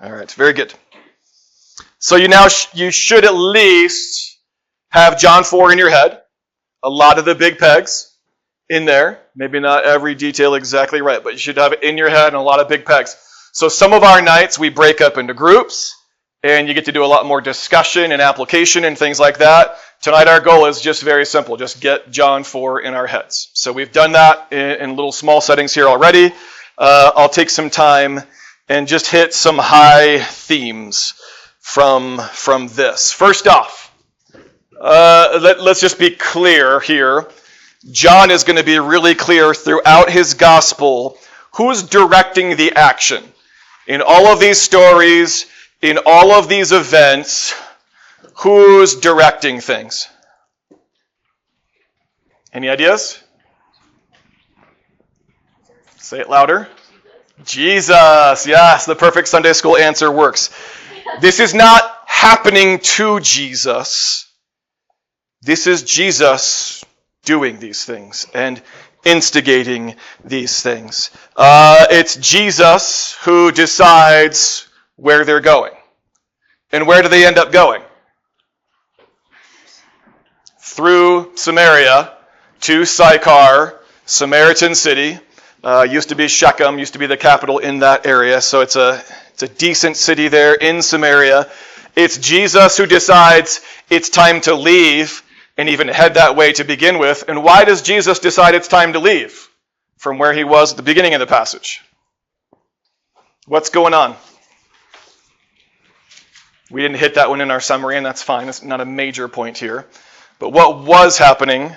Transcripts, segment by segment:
All right, very good. So you should at least have John 4 in your head. A lot of the big pegs in there. Maybe not every detail exactly right, but you should have it in your head and a lot of big pegs. So some of our nights we break up into groups, and you get to do a lot more discussion and application and things like that. Tonight our goal is just very simple. Just get John 4 in our heads. So we've done that in little small settings here already. I'll take some time and just hit some high themes from this. First off, let's just be clear here. John is going to be really clear throughout his gospel who's directing the action. In all of these stories, in all of these events, who's directing things? Any ideas? Say it louder. Jesus. Yes, the perfect Sunday school answer works. This is not happening to Jesus. This is Jesus doing these things and instigating these things. It's Jesus who decides where they're going. And where do they end up going? Through Samaria to Sychar, Samaritan city. Used to be Shechem, used to be the capital in that area. So it's a decent city there in Samaria. It's Jesus who decides it's time to leave and even head that way to begin with. And why does Jesus decide it's time to leave from where he was at the beginning of the passage? What's going on? We didn't hit that one in our summary, and that's fine. It's not a major point here. But what was happening?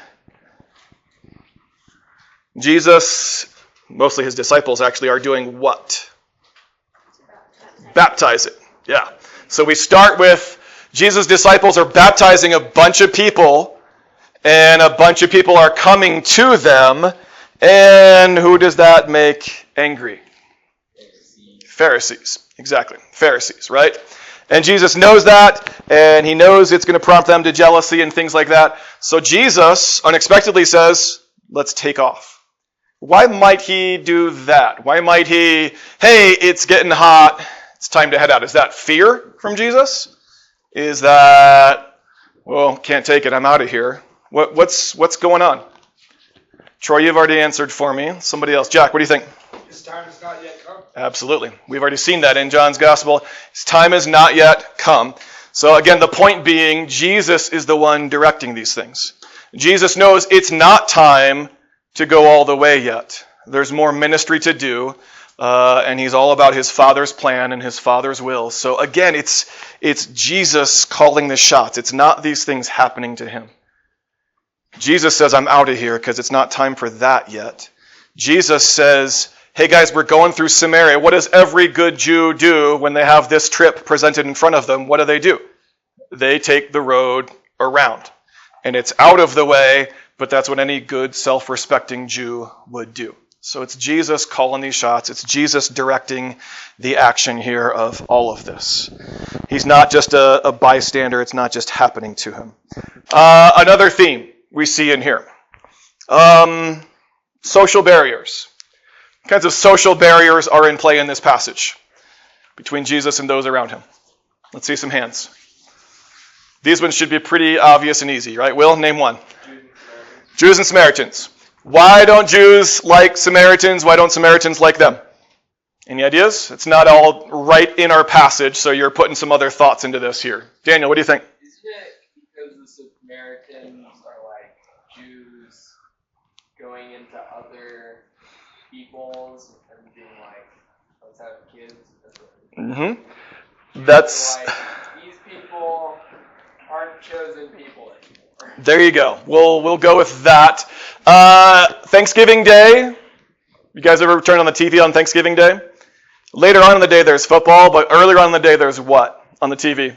Jesus, mostly his disciples actually, are doing what? Baptize it. Yeah. So we start with Jesus' disciples are baptizing a bunch of people, and a bunch of people are coming to them. And who does that make angry? Pharisees. Exactly. Pharisees, right? And Jesus knows that, and he knows it's going to prompt them to jealousy and things like that. So Jesus unexpectedly says, let's take off. Why might he do that? Why might he, hey, it's getting hot, it's time to head out? Is that fear from Jesus? Is that, well, can't take it, I'm out of here? What's going on? Troy, you've already answered for me. Somebody else. Jack, what do you think? His time has not yet come. Absolutely. We've already seen that in John's gospel. His time has not yet come. So again, the point being, Jesus is the one directing these things. Jesus knows it's not time to go all the way yet. There's more ministry to do, and he's all about his Father's plan and his Father's will. So again, it's Jesus calling the shots. It's not these things happening to him. Jesus says, I'm out of here because it's not time for that yet. Jesus says, hey guys, we're going through Samaria. What does every good Jew do when they have this trip presented in front of them? What do? They take the road around. And it's out of the way, but that's what any good self-respecting Jew would do. So it's Jesus calling these shots. It's Jesus directing the action here of all of this. He's not just a bystander. It's not just happening to him. Another theme we see in here. Social barriers. What kinds of social barriers are in play in this passage between Jesus and those around him? Let's see some hands. These ones should be pretty obvious and easy, right? Will, name one. Jews and Samaritans. Why don't Jews like Samaritans? Why don't Samaritans like them? Any ideas? It's not all right in our passage, so you're putting some other thoughts into this here. Daniel, what do you think? Isn't it because the Samaritans are like Jews going into other peoples and being like, let's have kids? Mm-hmm. That's... like, these people aren't chosen people anymore. There you go. We'll go with that. Thanksgiving Day. You guys ever turn on the TV on Thanksgiving Day? Later on in the day there's football, but earlier on in the day there's what on the TV?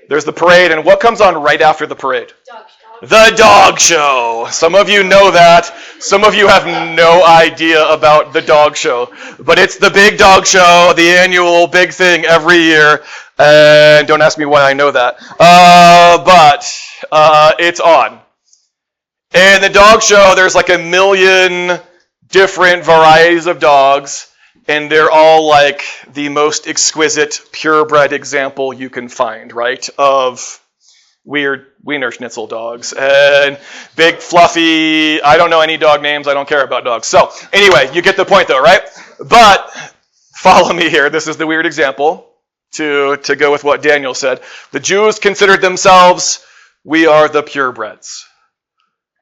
There's the parade, and what comes on right after the parade? The dog show. Some of you know that. Some of you have no idea about the dog show. But it's the big dog show, the annual big thing every year. And don't ask me why I know that. But it's on. And the dog show, there's like 1 million different varieties of dogs. and they're all like the most exquisite, purebred example you can find, right? Of weird Wiener Schnitzel dogs and big, fluffy, I don't know any dog names, I don't care about dogs. So anyway, you get the point though, right? But follow me here. This is the weird example to go with what Daniel said. The Jews considered themselves, we are the purebreds.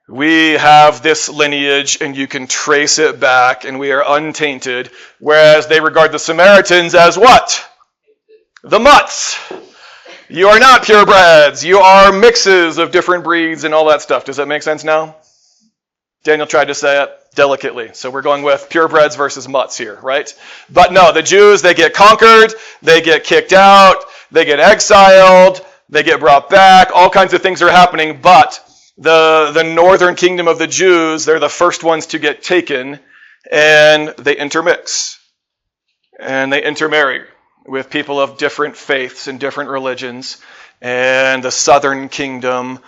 We have this lineage and you can trace it back and we are untainted. Whereas they regard the Samaritans as what? The mutts. You are not purebreds. You are mixes of different breeds and all that stuff. Does that make sense now? Daniel tried to say it delicately. So we're going with purebreds versus mutts here, right? But no, the Jews, they get conquered, they get kicked out, they get exiled, they get brought back, all kinds of things are happening, but the northern kingdom of the Jews, they're the first ones to get taken, and they intermix. And they intermarry with people of different faiths and different religions. And the southern kingdom,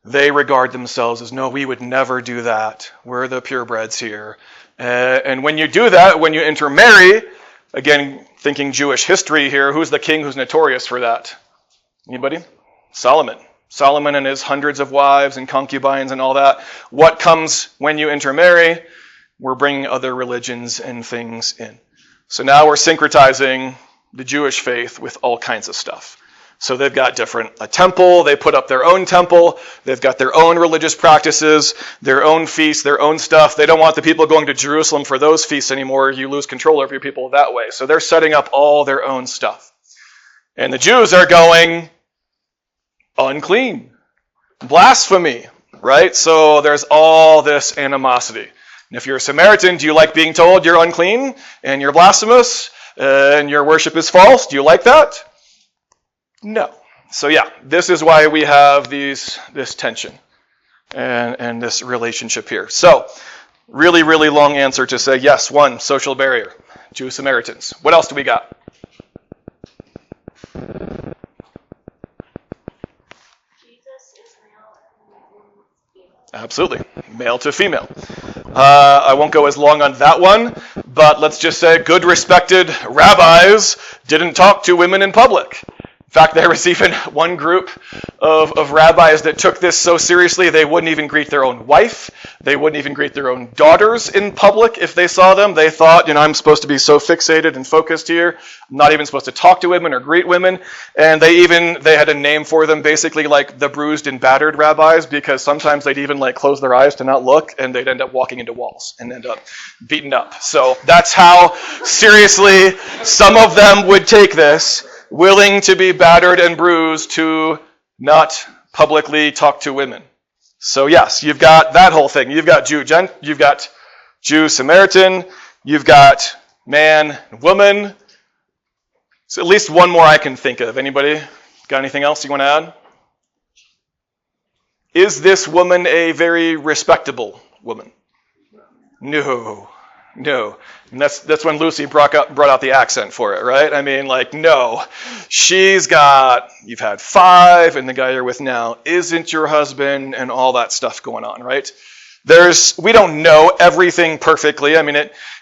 they regard themselves as, no, we would never do that. We're the purebreds here. And when you do that, when you intermarry, again, thinking Jewish history here, who's the king who's notorious for that? Anybody? Solomon. Solomon and his hundreds of wives and concubines and all that. What comes when you intermarry? We're bringing other religions and things in. So now we're syncretizing the Jewish faith with all kinds of stuff. So they've got a temple, they put up their own temple, they've got their own religious practices, their own feasts, their own stuff. They don't want the people going to Jerusalem for those feasts anymore. You lose control over your people that way. So they're setting up all their own stuff. And the Jews are going, unclean, blasphemy, right? So there's all this animosity. And if you're a Samaritan, do you like being told you're unclean and you're blasphemous and your worship is false? Do you like that? No. So yeah, this is why we have this tension and this relationship here. So really, really long answer to say yes, one, social barrier, Jews, Samaritans. What else do we got? Absolutely. Male to female. I won't go as long on that one, but let's just say good respected rabbis didn't talk to women in public. In fact, there was even one group of rabbis that took this so seriously they wouldn't even greet their own wife. They wouldn't even greet their own daughters in public if they saw them. They thought, I'm supposed to be so fixated and focused here. I'm not even supposed to talk to women or greet women. And they had a name for them, basically like the bruised and battered rabbis, because sometimes they'd even close their eyes to not look, and they'd end up walking into walls and end up beaten up. So that's how seriously some of them would take this, willing to be battered and bruised to not publicly talk to women. So yes, you've got that whole thing. You've got you've got Jew, Samaritan, you've got man, woman. So at least one more I can think of. Anybody got anything else you want to add? Is this woman a very respectable woman? No. And that's when Lucy brought out the accent for it, right? No. You've had 5, and the guy you're with now isn't your husband, and all that stuff going on, right? We don't know everything perfectly.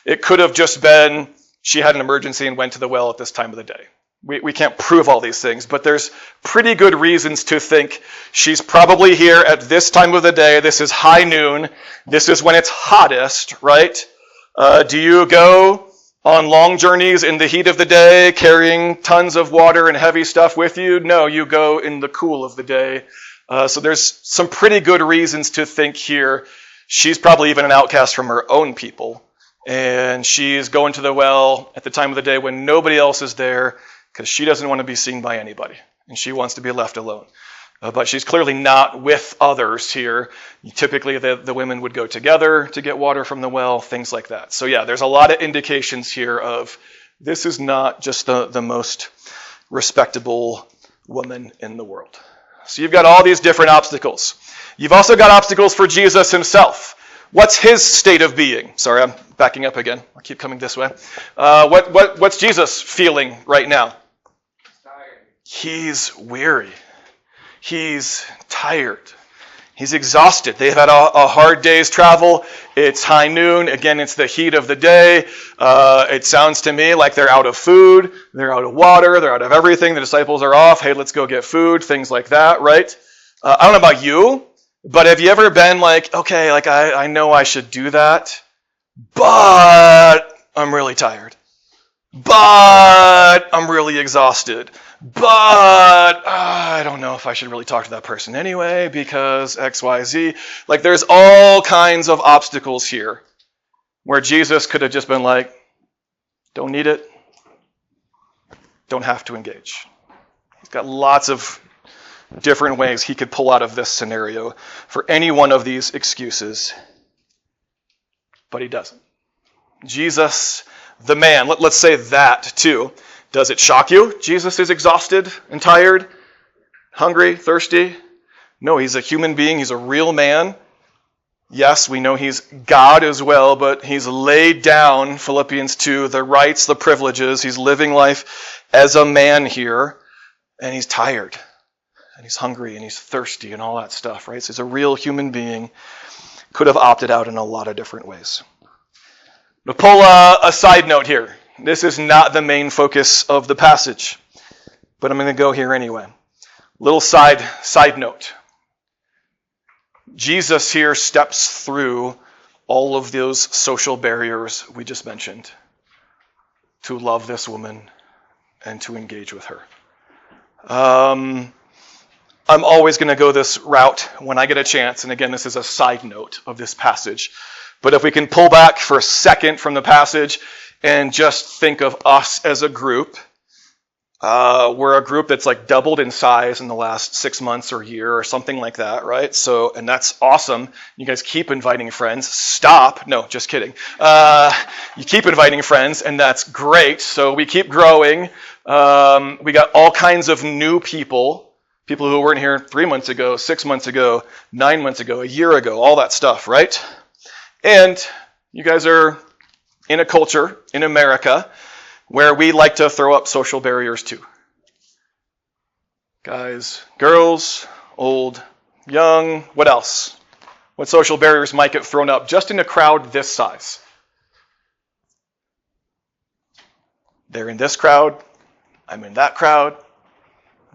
It could have just been she had an emergency and went to the well at this time of the day. We can't prove all these things, but there's pretty good reasons to think she's probably here at this time of the day. This is high noon. This is when it's hottest, right? Do you go on long journeys in the heat of the day, carrying tons of water and heavy stuff with you? No, you go in the cool of the day. So there's some pretty good reasons to think here she's probably even an outcast from her own people. And she's going to the well at the time of the day when nobody else is there, because she doesn't want to be seen by anybody, and she wants to be left alone. But she's clearly not with others here. Typically, the women would go together to get water from the well, things like that. So yeah, there's a lot of indications here of this is not just the most respectable woman in the world. So you've got all these different obstacles. You've also got obstacles for Jesus himself. What's his state of being? Sorry, I'm backing up again. I'll keep coming this way. What's Jesus feeling right now? Tired. He's weary. He's tired. He's exhausted. They've had a hard day's travel. It's high noon. Again, it's the heat of the day. It sounds to me like they're out of food. They're out of water. They're out of everything. The disciples are off. Hey, let's go get food. Things like that, right? I don't know about you, but have you ever been like, okay, like I know I should do that, but I'm really tired. But I'm really exhausted. But I don't know if I should really talk to that person anyway because X, Y, Z. Like there's all kinds of obstacles here where Jesus could have just been like, don't need it. Don't have to engage. He's got lots of different ways he could pull out of this scenario for any one of these excuses. But he doesn't. Jesus, the man, let's say that too. Does it shock you? Jesus is exhausted and tired, hungry, thirsty? No, he's a human being. He's a real man. Yes, we know he's God as well, but he's laid down, Philippians 2, the rights, the privileges. He's living life as a man here, and he's tired, and he's hungry, and he's thirsty, and all that stuff, right? So he's a real human being. Could have opted out in a lot of different ways. To pull a side note here. This is not the main focus of the passage, but I'm going to go here anyway. Little side note. Jesus here steps through all of those social barriers we just mentioned to love this woman and to engage with her. I'm always going to go this route when I get a chance, and again, this is a side note of this passage. But if we can pull back for a second from the passage and just think of us as a group. We're a group that's like doubled in size in the last 6 months or year or something like that, right? So, and that's awesome. You guys keep inviting friends. Stop. No, just kidding. You keep inviting friends, and that's great. So we keep growing. We got all kinds of new people who weren't here 3 months ago, 6 months ago, 9 months ago, a year ago, all that stuff, right? And you guys are in a culture in America where we like to throw up social barriers too. Guys, girls, old, young, what else? What social barriers might get thrown up just in a crowd this size? They're in this crowd, I'm in that crowd.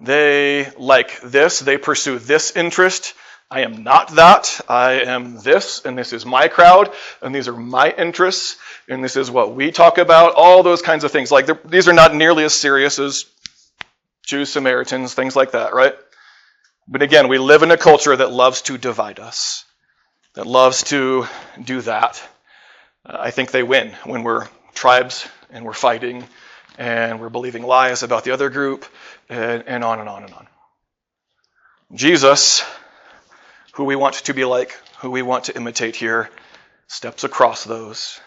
They like this, they pursue this interest. I am not that. I am this, and this is my crowd, and these are my interests, and this is what we talk about, all those kinds of things. Like these are not nearly as serious as Jews, Samaritans, things like that, right? But again, we live in a culture that loves to divide us, that loves to do that. I think they win when we're tribes, and we're fighting, and we're believing lies about the other group, and on and on and on. Jesus, who we want to be like, who we want to imitate here, steps across those.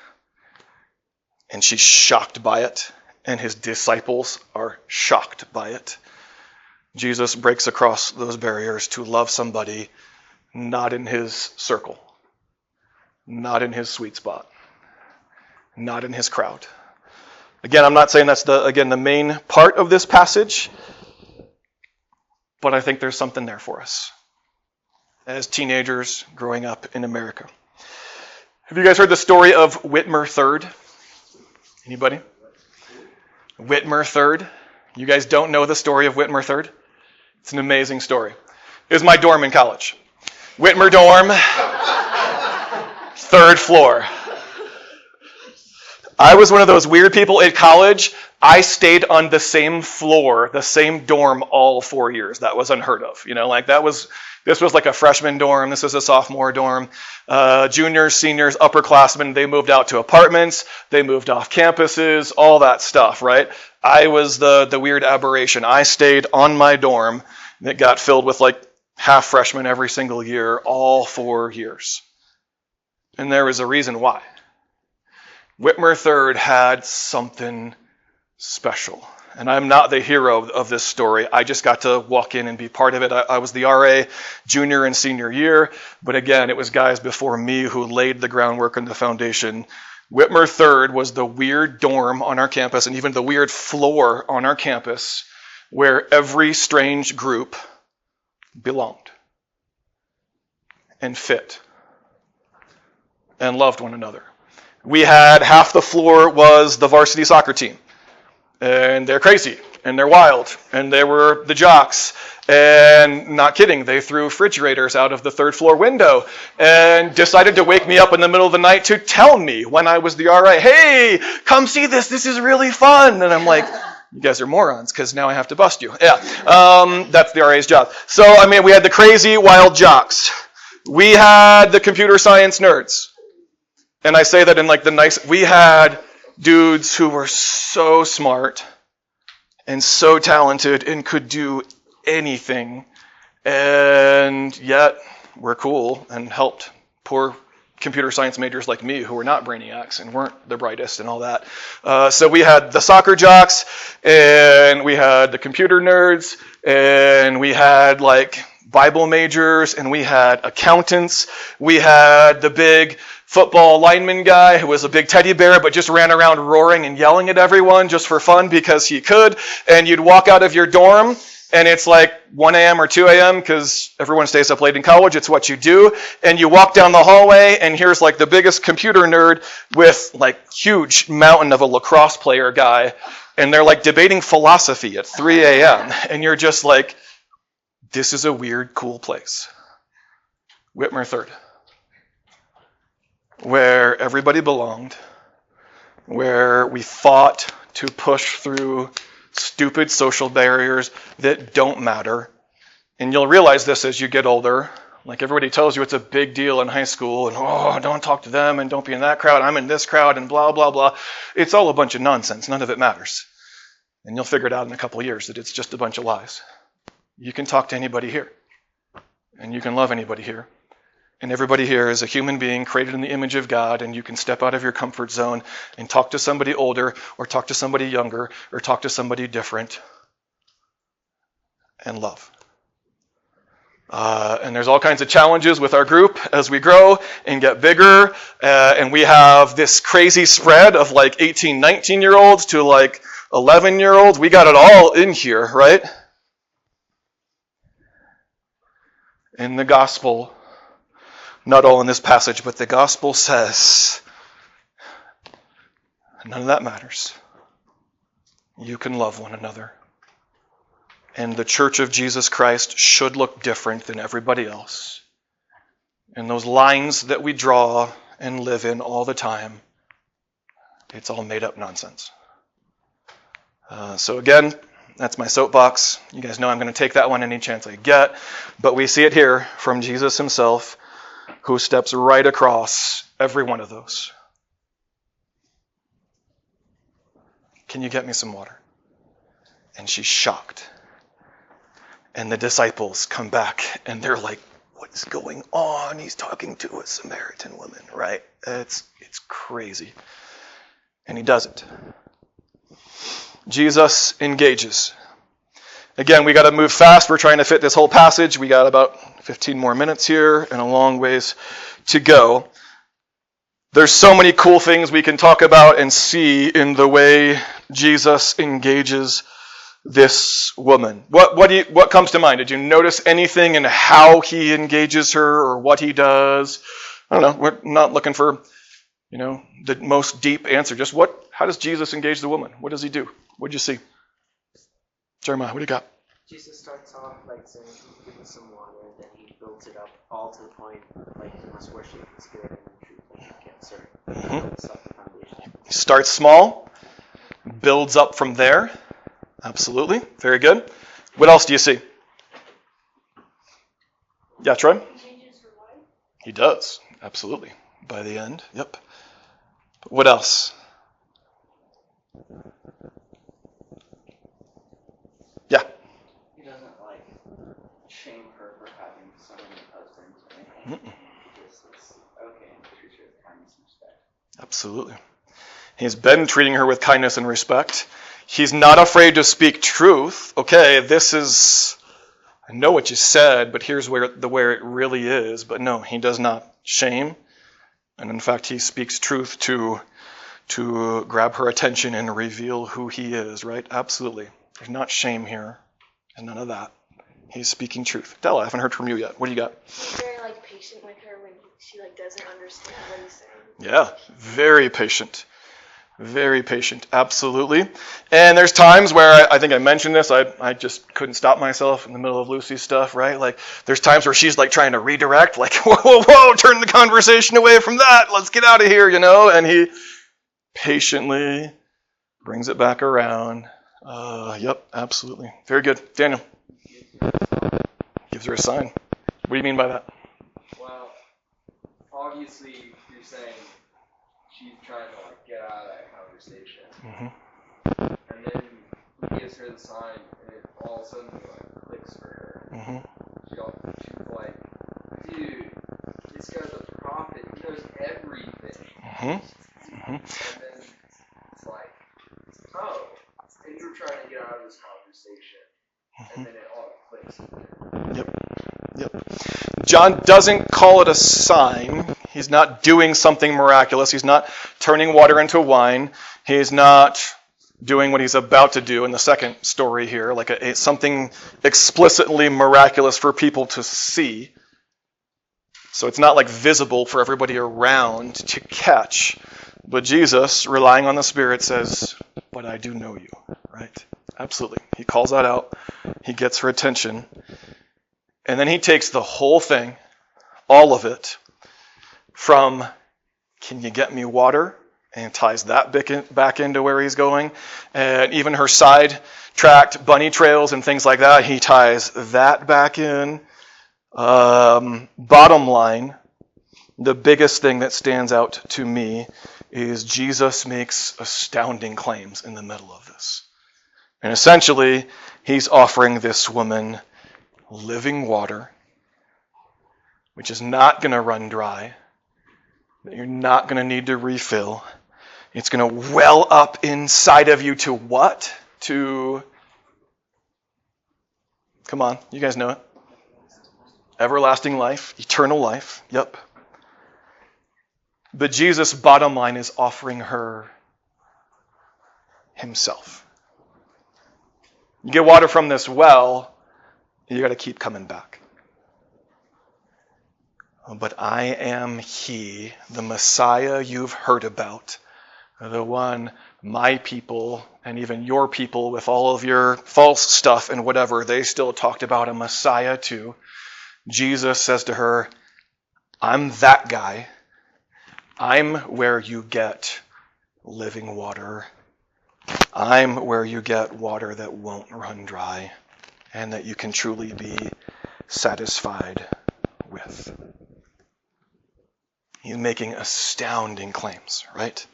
And she's shocked by it, and his disciples are shocked by it. Jesus breaks across those barriers to love somebody not in his circle, not in his sweet spot, not in his crowd. Again, I'm not saying that's the main part of this passage, but I think there's something there for us as teenagers growing up in America. Have you guys heard the story of Whitmer III? Anybody? Whitmer III? You guys don't know the story of Whitmer III? It's an amazing story. It was my dorm in college. Whitmer dorm, 3rd floor. I was one of those weird people at college. I stayed on the same floor, the same dorm all 4 years. That was unheard of. This was like a freshman dorm. This was a sophomore dorm. Juniors, seniors, upperclassmen, they moved out to apartments. They moved off campuses, all that stuff, right? I was the weird aberration. I stayed on my dorm that got filled with like half freshmen every single year, all 4 years. And there was a reason why. Whitmer III had something special. And I'm not the hero of this story. I just got to walk in and be part of it. I was the RA junior and senior year. But again, it was guys before me who laid the groundwork and the foundation. Whitmer III was the weird dorm on our campus and even the weird floor on our campus where every strange group belonged. and fit and loved one another. We had half the floor was the varsity soccer team. And they're crazy, and they're wild, and they were the jocks. And not kidding, they threw refrigerators out of the third floor window and decided to wake me up in the middle of the night to tell me when I was the RA, hey, come see this is really fun. And I'm like, you guys are morons, because now I have to bust you. Yeah, that's the RA's job. So, I mean, we had the crazy, wild jocks. We had the computer science nerds. And I say that in like the nice, we had dudes who were so smart and so talented and could do anything, and yet were cool and helped poor computer science majors like me who were not brainiacs and weren't the brightest and all that. So we had the soccer jocks, and we had the computer nerds, and we had like Bible majors, and we had accountants. We had the big football lineman guy who was a big teddy bear but just ran around roaring and yelling at everyone just for fun because he could. And you'd walk out of your dorm and it's like 1 a.m. or 2 a.m. because everyone stays up late in college. It's what you do. And you walk down the hallway and here's like the biggest computer nerd with like huge mountain of a lacrosse player guy. And they're like debating philosophy at 3 a.m. And you're just like, this is a weird, cool place. Whitmer 3rd. Where everybody belonged, where we fought to push through stupid social barriers that don't matter. And you'll realize this as you get older. Like everybody tells you it's a big deal in high school, and oh, don't talk to them, and don't be in that crowd, I'm in this crowd, and blah, blah, blah. It's all a bunch of nonsense. None of it matters. And you'll figure it out in a couple of years that it's just a bunch of lies. You can talk to anybody here, and you can love anybody here. And everybody here is a human being created in the image of God, and you can step out of your comfort zone and talk to somebody older or talk to somebody younger or talk to somebody different and love. And there's all kinds of challenges with our group as we grow and get bigger. And we have this crazy spread of like 18, 19-year-olds to like 11-year-olds. We got it all in here, right? In the gospel, not all in this passage, but the gospel says none of that matters. You can love one another. And the church of Jesus Christ should look different than everybody else. And those lines that we draw and live in all the time, it's all made up nonsense. So again, that's my soapbox. You guys know I'm going to take that one any chance I get. But we see it here from Jesus himself, who steps right across every one of those. Can you get me some water? And she's shocked. And the disciples come back and they're like, what's going on? He's talking to a Samaritan woman, right? It's crazy. And he does it. Jesus engages. Again, we got to move fast. We're trying to fit this whole passage. We got about 15 more minutes here and a long ways to go. There's so many cool things we can talk about and see in the way Jesus engages this woman. What comes to mind? Did you notice anything in how he engages her or what he does? I don't know. We're not looking for, the most deep answer. Just how does Jesus engage the woman? What does he do? What did you see? Jeremiah, what do you got? Jesus starts off like saying, give me some water, then he builds it up all to the point like you must worship the spirit and the truth that you can't serve. That's like the foundation. He starts small, builds up from there. Absolutely. Very good. What else do you see? Yeah, Troy? He changes her life. He does. Absolutely. By the end. Yep. What else? Yeah. He doesn't like shame her for having so many husbands or anything. He just says, okay, and treats her with kindness and respect. Absolutely. He's been treating her with kindness and respect. He's not afraid to speak truth. Okay, I know what you said, but here's where it really is. But no, he does not shame. And in fact, he speaks truth to grab her attention and reveal who he is, right? Absolutely. There's not shame here. There's none of that. He's speaking truth. Della, I haven't heard from you yet. What do you got? He's very patient patient with her when she like doesn't understand what he's saying. Yeah, very patient. Very patient, absolutely. And there's times where, I think I mentioned this, I just couldn't stop myself in the middle of Lucy's stuff, right? Like, there's times where she's like trying to redirect, like, whoa, turn the conversation away from that, let's get out of here, and he patiently brings it back around. Yep, absolutely. Very good. Daniel. Gives her a sign. What do you mean by that? Well, obviously you're saying she's trying to like get out of that conversation, and then he gives her the sign, and it all of a sudden like clicks for her. She's like, dude, this guy's a prophet. He knows everything. And then it's like, oh, and you're trying to get out of this conversation, and then it all clicks for her. Yep. John doesn't call it a sign. He's not doing something miraculous. He's not turning water into wine. He's not doing what he's about to do in the second story here, like something explicitly miraculous for people to see. So it's not like visible for everybody around to catch. But Jesus, relying on the Spirit, says, but I do know you, right? Absolutely. He calls that out. He gets her attention. And then he takes the whole thing, all of it, from, can you get me water? And ties that back into where he's going. And even her side-tracked bunny trails and things like that, he ties that back in. Bottom line, the biggest thing that stands out to me is Jesus makes astounding claims in the middle of this. And essentially, he's offering this woman living water, which is not going to run dry, that you're not going to need to refill. It's going to well up inside of you to what? To, come on, you guys know it. Everlasting life, eternal life, yep. But Jesus, bottom line, is offering her himself. You get water from this well, you got to keep coming back. But I am he, the Messiah you've heard about, the one my people and even your people with all of your false stuff and whatever, they still talked about a Messiah too. Jesus says to her, I'm that guy. I'm where you get living water. I'm where you get water that won't run dry and that you can truly be satisfied with. He's making astounding claims, right?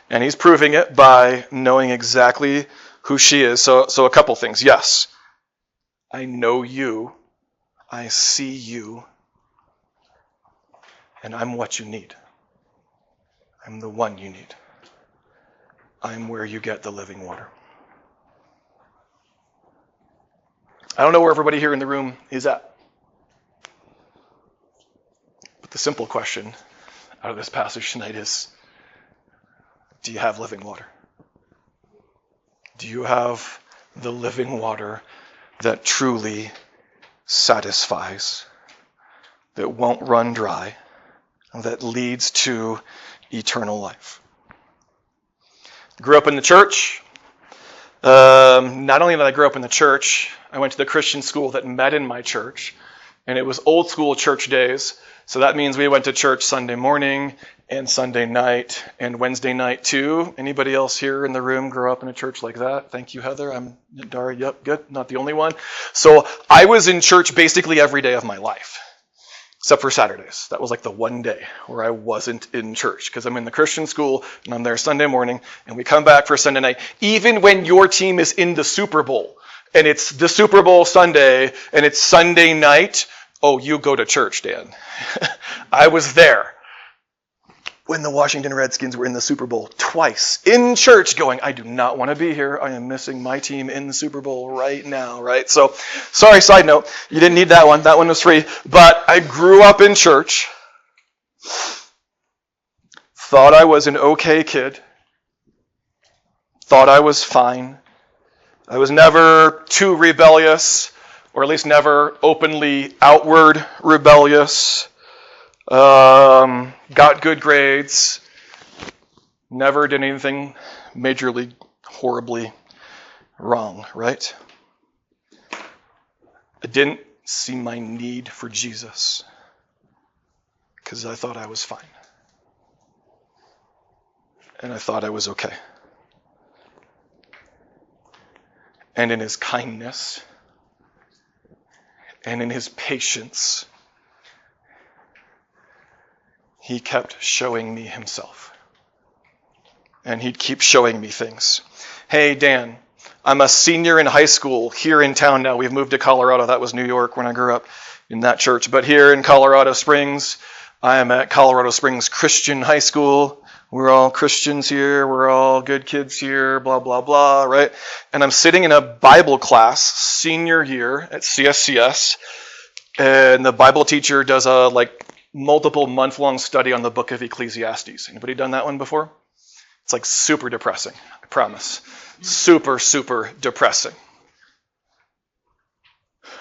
And he's proving it by knowing exactly who she is. So a couple things. Yes, I know you. I see you. And I'm what you need. I'm the one you need. I'm where you get the living water. I don't know where everybody here in the room is at. But the simple question out of this passage tonight is, do you have living water? Do you have the living water that truly satisfies, that won't run dry, that leads to eternal life? Grew up in the church. Not only did I grow up in the church, I went to the Christian school that met in my church, and it was old school church days. So that means we went to church Sunday morning and Sunday night and Wednesday night too. Anybody else here in the room grow up in a church like that? Thank you, Heather. I'm Dari. Yep, good. Not the only one. So I was in church basically every day of my life, except for Saturdays. That was like the one day where I wasn't in church because I'm in the Christian school and I'm there Sunday morning and we come back for Sunday night. Even when your team is in the Super Bowl and it's the Super Bowl Sunday and it's Sunday night, oh, you go to church, Dan. I was there when the Washington Redskins were in the Super Bowl twice in church going, I do not want to be here. I am missing my team in the Super Bowl right now, right? So, sorry, side note, you didn't need that one. That one was free. But I grew up in church, thought I was an okay kid, thought I was fine. I was never too rebellious, or at least never openly outward rebellious. got good grades, never did anything majorly, horribly wrong, right? I didn't see my need for Jesus because I thought I was fine. And I thought I was okay. And in his kindness and in his patience, he kept showing me himself. And he'd keep showing me things. Hey, Dan, I'm a senior in high school here in town now. We've moved to Colorado. That was New York when I grew up in that church. But here in Colorado Springs, I am at Colorado Springs Christian High School. We're all Christians here. We're all good kids here, blah, blah, blah, right? And I'm sitting in a Bible class, senior year at CSCS, and the Bible teacher does a multiple month-long study on the book of Ecclesiastes. Anybody done that one before? It's super depressing, I promise. Super, super depressing.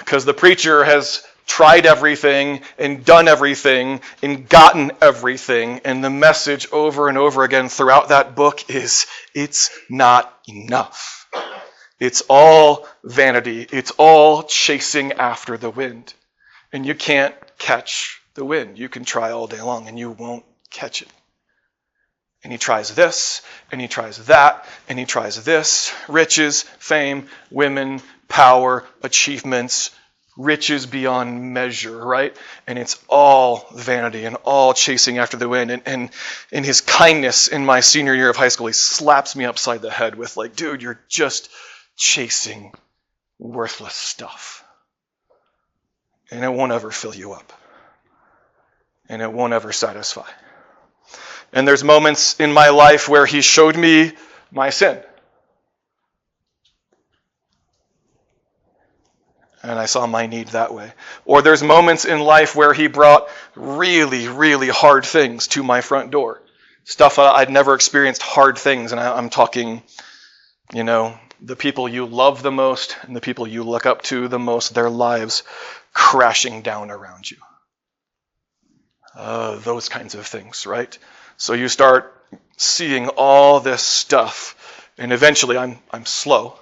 Because the preacher has tried everything and done everything and gotten everything, and the message over and over again throughout that book is, it's not enough. It's all vanity. It's all chasing after the wind. And you can't catch the wind. You can try all day long and you won't catch it. And he tries this, and he tries that, and he tries this. Riches, fame, women, power, achievements, riches beyond measure, right? And it's all vanity and all chasing after the wind. And in his kindness in my senior year of high school, he slaps me upside the head with dude, you're just chasing worthless stuff. And it won't ever fill you up. And it won't ever satisfy. And there's moments in my life where he showed me my sin. And I saw my need that way. Or there's moments in life where he brought really, really hard things to my front door. Stuff I'd never experienced, hard things. And I'm talking, the people you love the most and the people you look up to the most, their lives crashing down around you. Those kinds of things, right? So you start seeing all this stuff, and eventually I'm slow.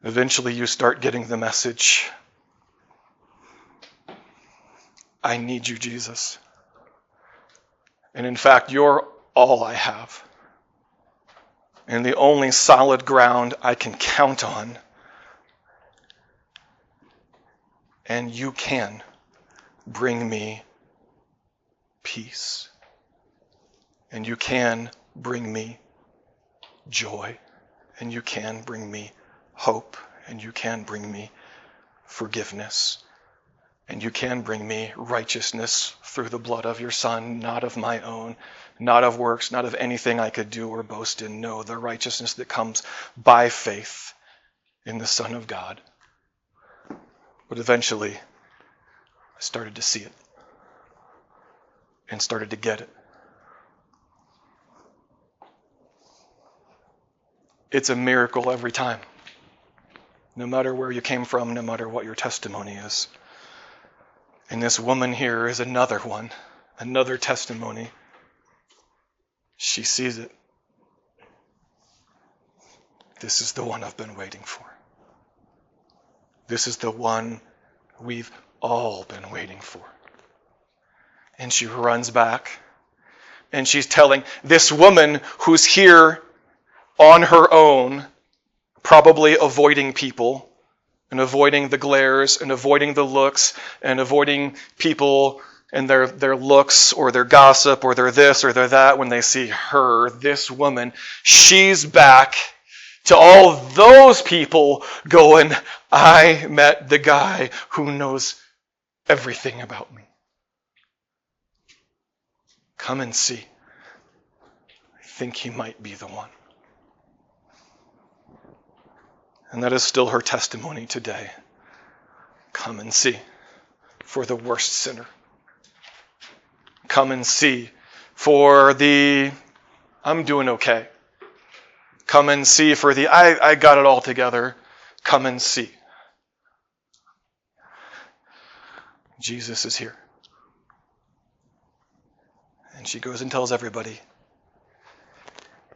Eventually you start getting the message, I need you, Jesus. And in fact, you're all I have. And the only solid ground I can count on. And you can bring me peace. And you can bring me joy. And you can bring me hope. And you can bring me forgiveness. And you can bring me righteousness through the blood of your Son, not of my own, not of works, not of anything I could do or boast in. No, the righteousness that comes by faith in the Son of God. But eventually, I started to see it and started to get it. It's a miracle every time. No matter where you came from, no matter what your testimony is. And this woman here is another one, another testimony. She sees it. This is the one I've been waiting for. This is the one we've all been waiting for. And she runs back and she's telling this woman who's here on her own, probably avoiding people and avoiding the glares and avoiding the looks and avoiding people and their looks or their gossip or their this or their that when they see her, this woman, she's back to all those people going, I met the guy who knows everything about me. Come and see. I think he might be the one. And that is still her testimony today. Come and see for the worst sinner. Come and see for the, I'm doing okay. Come and see for the, I got it all together. Come and see. Jesus is here. And she goes and tells everybody.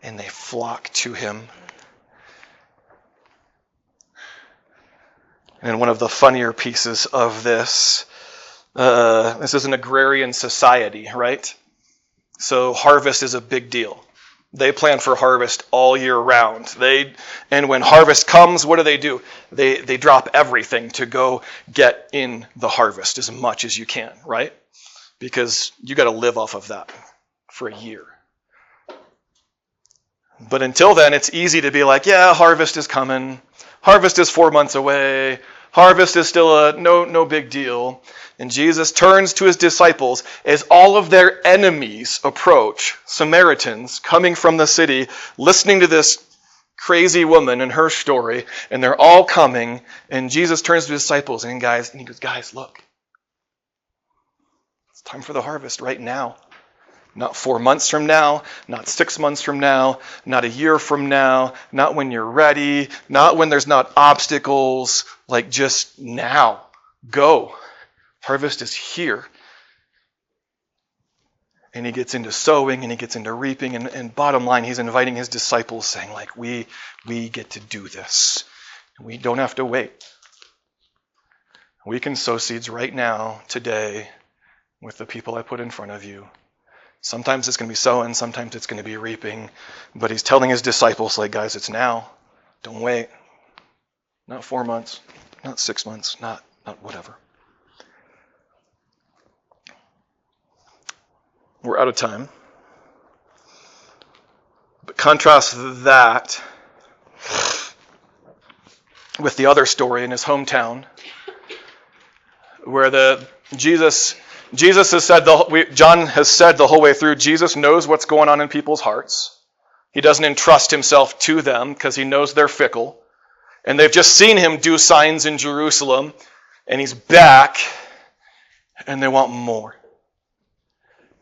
And they flock to him. And one of the funnier pieces of this is an agrarian society, right? So harvest is a big deal. They plan for harvest all year round. And when harvest comes, what do? They drop everything to go get in the harvest as much as you can, right? Because you got to live off of that for a year. But until then, it's easy to be like, yeah, harvest is coming. Harvest is 4 months away. Harvest is still no big deal. And Jesus turns to his disciples as all of their enemies approach, Samaritans coming from the city, listening to this crazy woman and her story, and they're all coming, and Jesus turns to his disciples and he goes, guys, look. It's time for the harvest right now. Not 4 months from now, not 6 months from now, not a year from now, not when you're ready, not when there's not obstacles, like just now. Go. Harvest is here. And he gets into sowing and he gets into reaping. And bottom line, he's inviting his disciples saying, like, we get to do this. We don't have to wait. We can sow seeds right now, today, with the people I put in front of you. Sometimes it's going to be sowing, sometimes it's going to be reaping. But he's telling his disciples, like, guys, it's now. Don't wait. Not 4 months, not 6 months, not whatever. We're out of time. But contrast that with the other story in his hometown, where Jesus has said, John has said the whole way through, Jesus knows what's going on in people's hearts. He doesn't entrust himself to them because he knows they're fickle. And they've just seen him do signs in Jerusalem, and he's back, and they want more.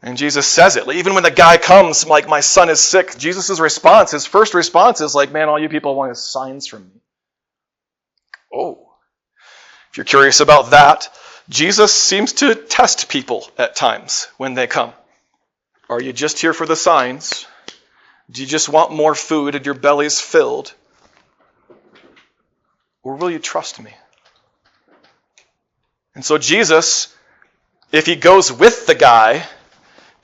And Jesus says it. Even when the guy comes, like, my son is sick, Jesus' response, his first response is like, man, all you people want is signs from me. Oh. If you're curious about that, Jesus seems to test people at times when they come. Are you just here for the signs? Do you just want more food and your belly's filled? Or will you trust me? And so Jesus, if he goes with the guy,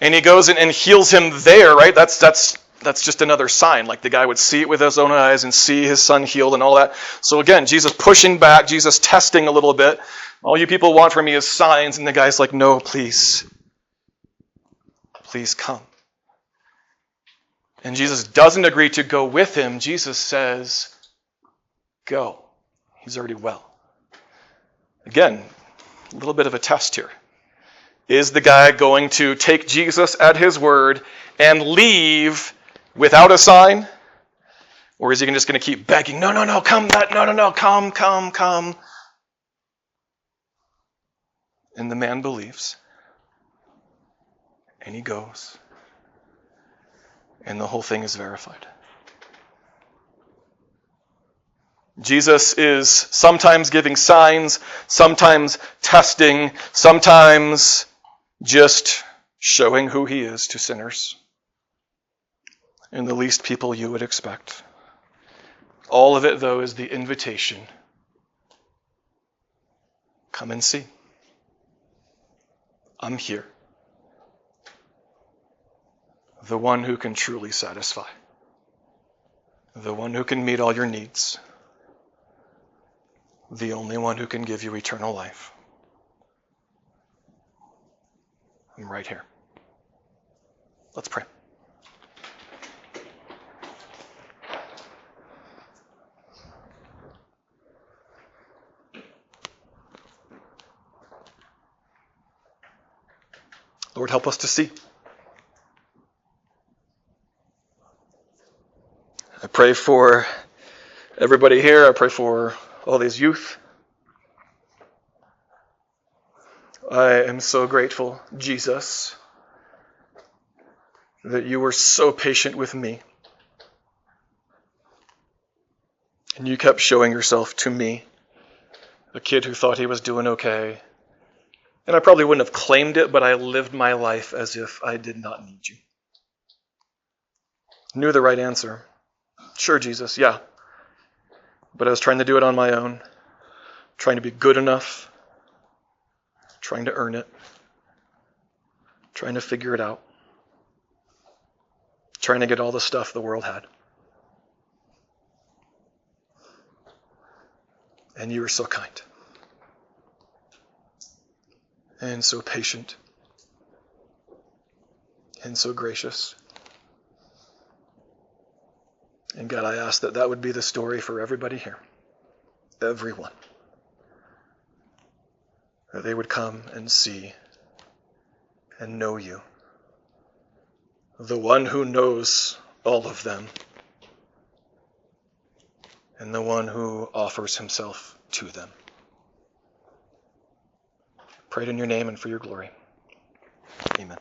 and he goes and heals him there, right? That's just another sign. Like the guy would see it with his own eyes and see his son healed and all that. So again, Jesus pushing back, Jesus testing a little bit. All you people want from me is signs. And the guy's like, no, please. Please come. And Jesus doesn't agree to go with him. Jesus says, go. He's already well. Again, a little bit of a test here. Is the guy going to take Jesus at his word and leave without a sign? Or is he just going to keep begging, no, come, come. And the man believes. And he goes. And the whole thing is verified. Jesus is sometimes giving signs, sometimes testing, sometimes just showing who he is to sinners and the least people you would expect. All of it, though, is the invitation. Come and see. I'm here. The one who can truly satisfy. The one who can meet all your needs. The only one who can give you eternal life. I'm right here. Let's pray. Lord, help us to see. I pray for everybody here. I pray for all these youth. I am so grateful, Jesus, that you were so patient with me. And you kept showing yourself to me, a kid who thought he was doing okay, And I probably wouldn't have claimed it, but I lived my life as if I did not need you. Knew the right answer. Sure, Jesus, yeah. But I was trying to do it on my own, trying to be good enough, trying to earn it, trying to figure it out, trying to get all the stuff the world had. And you were so kind and so patient and so gracious. And God, I ask that that would be the story for everybody here. Everyone. That they would come and see and know you. The one who knows all of them. And the one who offers himself to them. Pray it in your name and for your glory. Amen.